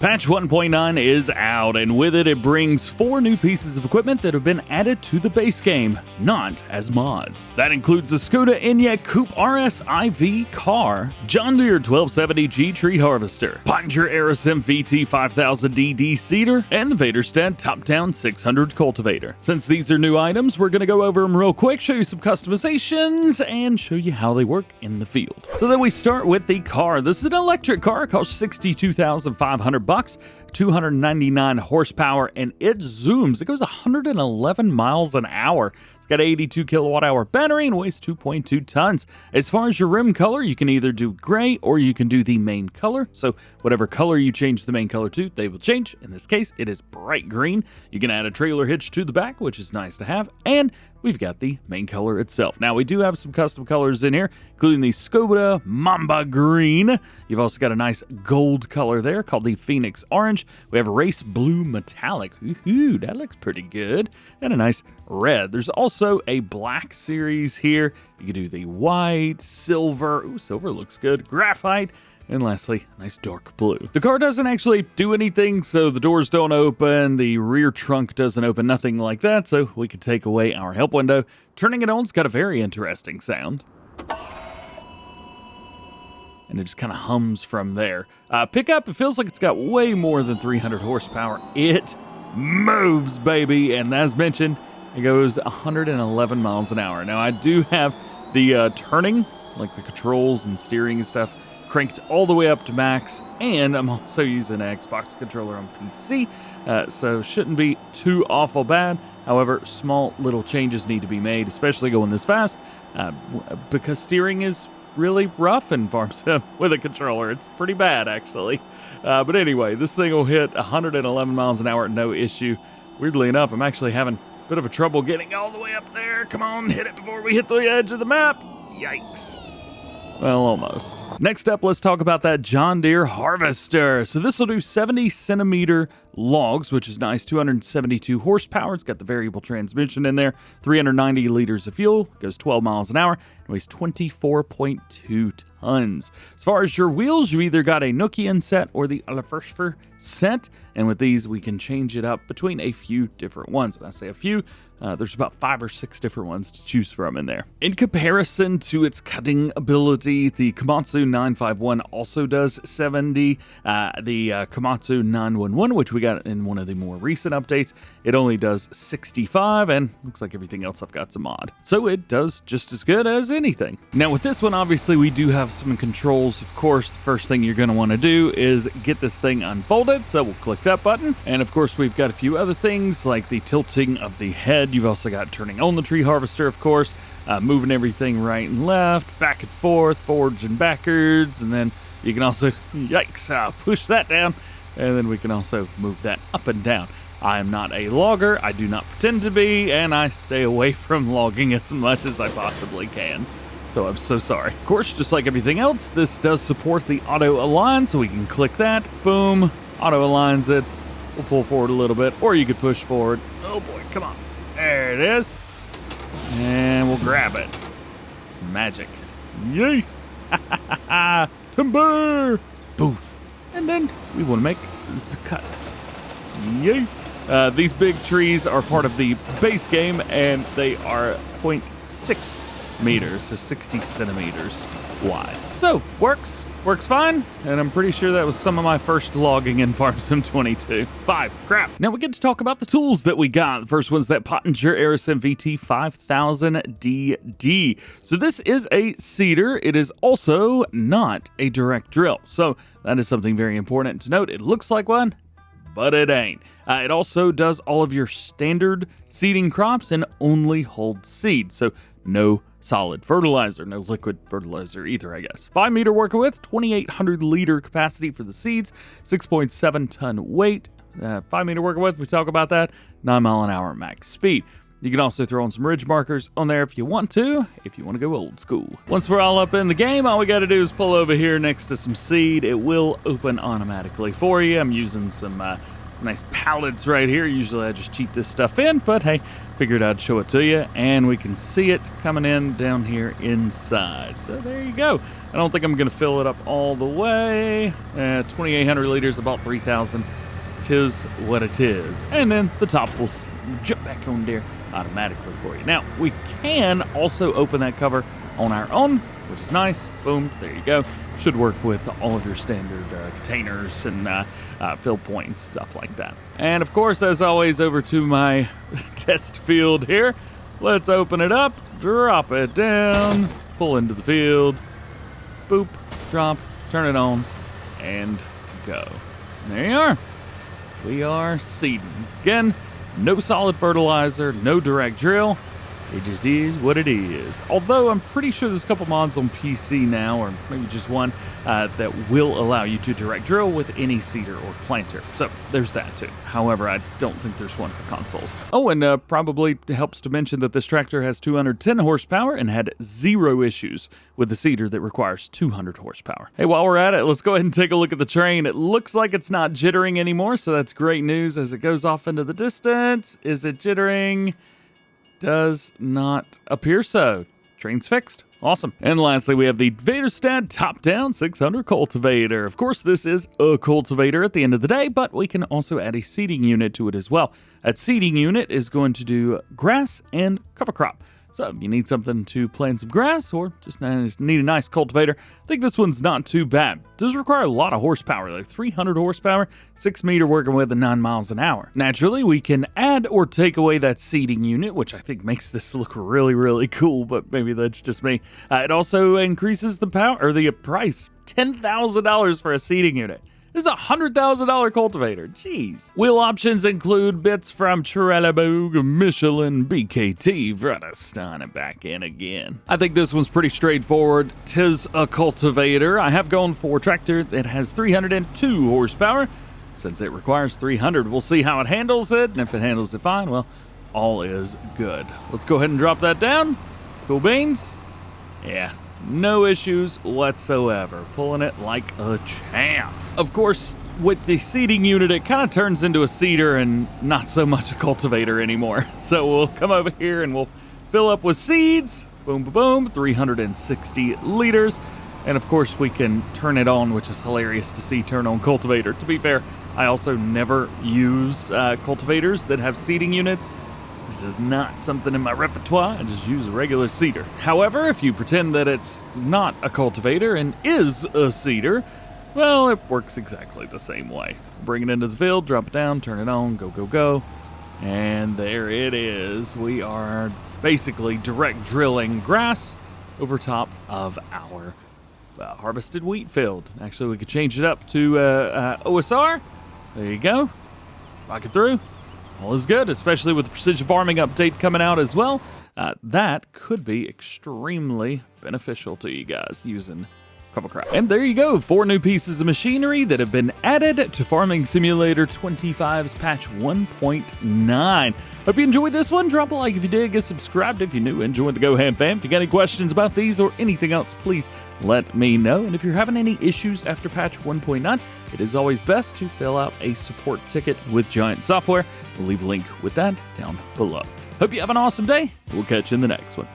Patch 1.9 is out, and with it, it brings 4 new pieces of equipment that have been added to the base game, not as mods. That includes the Skoda Enyaq Coupé RS IV car, JohnDeere 1270G tree harvester, Pöttinger Aerosem VT 5000DD seeder, and the Väderstad TopDown 600 cultivator. Since these are new items, we're going to go over them real quick, show you some customizations, and show you how they work in the field. So then we start with the car. This is an electric car, it costs $62,500. 299 horsepower, and it zooms. It goes 111 miles an hour. It's got an 82 kilowatt hour battery and weighs 2.2 tons. As far as your rim color, you can either do gray or you can do the main color. So whatever color you change the main color to, they will change. In this case, it is bright green. You can add a trailer hitch to the back, which is nice to have, and we've got the main color itself. Now, we do have some custom colors in here, including the Skoda Mamba Green. You've also got a nice gold color there called the Phoenix Orange. We have Race Blue Metallic. Ooh, that looks pretty good. And a nice red. There's also a black series here. You can do the white, silver. Ooh, silver looks good. Graphite. And lastly, nice dark blue. The car doesn't actually do anything, so the doors don't open, the rear trunk doesn't open, nothing like that, so we could take away our help window. Turning it on's got a very interesting sound. And it just kind of hums from there. Pickup, it feels like it's got way more than 300 horsepower. It moves, baby, and as mentioned, it goes 111 miles an hour. Now, I do have the turning, like the controls and steering and stuff, cranked all the way up to max, and I'm also using an Xbox controller on PC, so shouldn't be too awful bad. However, small little changes need to be made, especially going this fast, because steering is really rough in Farm Sim with a controller. It's pretty bad, actually. But anyway, this thing will hit 111 miles an hour, no issue. Weirdly enough, I'm actually having a bit of a trouble getting all the way up there. Come on, hit it before we hit the edge of the map. Yikes. Well, almost. Next up, let's talk about that JohnDeere harvester. So this will do 70 centimeter logs, which is nice. 272 horsepower. It's got the variable transmission in there. 390 liters of fuel. Goes 12 miles an hour. And weighs 24.2 tons. As far as your wheels, you either got a Nokian set or the Alafurfer set. And with these, we can change it up between a few different ones. When I say a few, there's about 5 or 6 different ones to choose from in there. In comparison to its cutting ability, the Komatsu 951 also does 70. The Komatsu 911, which we got in one of the more recent updates, it only does 65, and looks like everything else I've got's a mod. So it does just as good as anything. Now with this one, obviously we do have some controls. Of course, the first thing you're going to want to do is get this thing unfolded, so we'll click that button. And of course, we've got a few other things like the tilting of the head. You've also got turning on the tree harvester, of course, moving everything right and left, back and forth, forwards and backwards, and then you can also, yikes, push that down, and then we can also move that up and down. I am not a logger, I do not pretend to be, and I stay away from logging as much as I possibly can. So I'm so sorry. Of course, just like everything else, this does support the auto align, so we can click that, boom, auto aligns it. We'll pull forward a little bit, or you could push forward. Oh boy, come on. There it is. And we'll grab it. It's magic. Yay! Timber! Boof. And then we want to make the cuts. Yay! These big trees are part of the base game, and they are 0.6 meters, so 60 centimeters wide. So, works fine, and I'm pretty sure that was some of my first logging in Farm Sim 22. 5, crap. Now we get to talk about the tools that we got. The first one's that Pöttinger Aerosem VT 5000DD. So this is a seeder. It is also not a direct drill. So that is something very important to note. It looks like one, but it ain't. It also does all of your standard seeding crops and only holds seed. So no solid fertilizer, no liquid fertilizer either, I guess. 5 meter working with, 2,800 liter capacity for the seeds, 6.7 ton weight. 5 meter working with, we talk about that, 9 mile an hour max speed. You can also throw in some ridge markers on there if you want to go old school. Once we're all up in the game, all we got to do is pull over here next to some seed. It will open automatically for you. I'm using some nice pallets right here. Usually I just cheat this stuff in, but hey, figured I'd show it to you, and we can see it coming in down here inside. So there you go. I don't think I'm going to fill it up all the way. 2,800 liters, about 3,000. Tis what it is. And then the top will jump back on there automatically for you. Now, we can also open that cover on our own, which is nice. Boom, there you go. Should work with all of your standard containers and fill points, stuff like that. And of course, as always, over to my test field here. Let's open it up, drop it down, pull into the field, boop, drop, turn it on, and go. And there you are. We are seeding. Again, no solid fertilizer, no direct drill. It just is what it is. Although I'm pretty sure there's a couple mods on PC now, or maybe just one, that will allow you to direct drill with any seeder or planter. So there's that too. However, I don't think there's one for consoles. Oh, and probably helps to mention that this tractor has 210 horsepower and had 0 issues with the seeder that requires 200 horsepower. Hey, while we're at it, let's go ahead and take a look at the train. It looks like it's not jittering anymore, so that's great news as it goes off into the distance. Is it jittering? Does not appear so. Train's fixed. Awesome. And lastly, we have the Väderstad TopDown 600 cultivator. Of course, this is a cultivator at the end of the day, but we can also add a seeding unit to it as well. That seeding unit is going to do grass and cover crop. So if you need something to plant some grass or just need a nice cultivator, I think this one's not too bad. It does require a lot of horsepower, like 300 horsepower, 6 meter working with 9 miles an hour. Naturally, we can add or take away that seeding unit, which I think makes this look really, really cool, but maybe that's just me. It also increases the power or the price, $10,000 for a seeding unit. This is a $100,000 cultivator. Jeez. Wheel options include bits from Trelleborg, Michelin, BKT, Väderstad, and back in again. I think this one's pretty straightforward. Tis a cultivator. I have gone for a tractor that has 302 horsepower. Since it requires 300, we'll see how it handles it. And if it handles it fine, well, all is good. Let's go ahead and drop that down. Cool beans. Yeah. No issues whatsoever. Pulling it like a champ. Of course, with the seeding unit, it kind of turns into a seeder and not so much a cultivator anymore. So we'll come over here and we'll fill up with seeds. Boom, boom, boom. 360 liters. And of course, we can turn it on, which is hilarious to see turn on cultivator. To be fair, I also never use cultivators that have seeding units. This is not something in my repertoire. I just use a regular seeder. However, if you pretend that it's not a cultivator and is a seeder, well, it works exactly the same way. Bring it into the field, drop it down, turn it on, go, go, go. And there it is. We are basically direct drilling grass over top of our harvested wheat field. Actually, we could change it up to OSR. There you go. Rock it through. All is good, especially with the precision farming update coming out as well. That could be extremely beneficial to you guys using cover crop. And there you go, 4 new pieces of machinery that have been added to Farming Simulator 25's patch 1.9. Hope you enjoyed this one. Drop a like if you did, get subscribed if you're new, and join the JoHam fam. If you got any questions about these or anything else, please let me know. And if you're having any issues after patch 1.9, it is always best to fill out a support ticket with Giant Software. We'll leave a link with that down below. Hope you have an awesome day. We'll catch you in the next one.